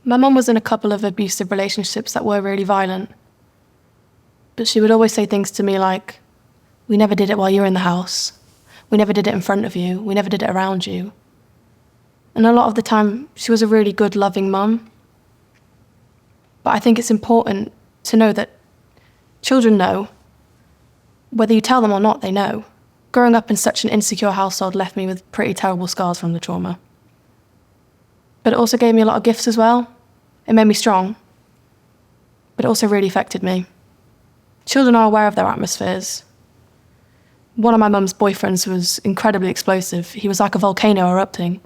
My mum was in a couple of abusive relationships that were really violent. But she would always say things to me like, we never did it while you were in the house. We never did it in front of you. We never did it around you. And a lot of the time, she was a really good, loving mum. But I think it's important to know that children know. Whether you tell them or not, they know. Growing up in such an insecure household left me with pretty terrible scars from the trauma. But it also gave me a lot of gifts as well. It made me strong. But it also really affected me. Children are aware of their atmospheres. One of my mum's boyfriends was incredibly explosive. He was like a volcano erupting.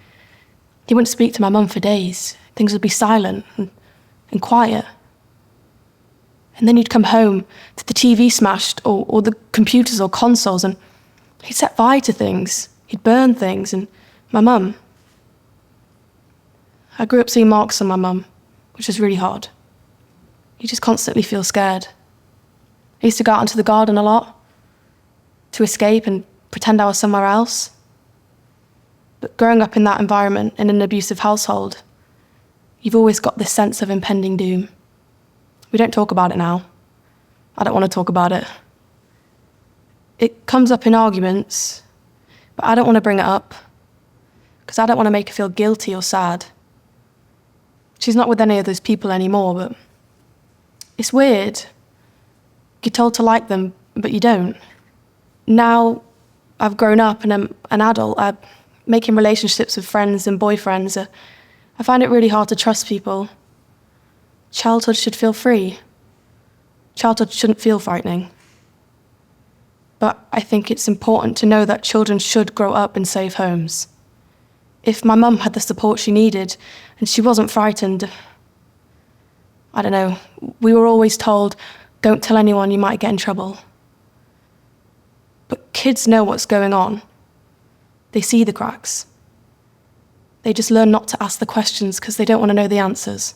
He wouldn't speak to my mum for days. Things would be silent and quiet. And then he'd come home to the TV smashed or the computers or consoles, and he'd set fire to things. He'd burn things. And my mum, I grew up seeing marks on my mum, which was really hard. You just constantly feel scared. I used to go out into the garden a lot to escape and pretend I was somewhere else. But growing up in that environment, in an abusive household, you've always got this sense of impending doom. We don't talk about it now. I don't want to talk about it. It comes up in arguments, but I don't want to bring it up because I don't want to make her feel guilty or sad. She's not with any of those people anymore, but it's weird. You're told to like them, but you don't. Now I've grown up and I'm an adult, I'm making relationships with friends and boyfriends. I find it really hard to trust people. Childhood should feel free. Childhood shouldn't feel frightening. But I think it's important to know that children should grow up in safe homes. If my mum had the support she needed and she wasn't frightened, I don't know, we were always told, don't tell anyone, you might get in trouble. But kids know what's going on. They see the cracks. They just learn not to ask the questions because they don't want to know the answers.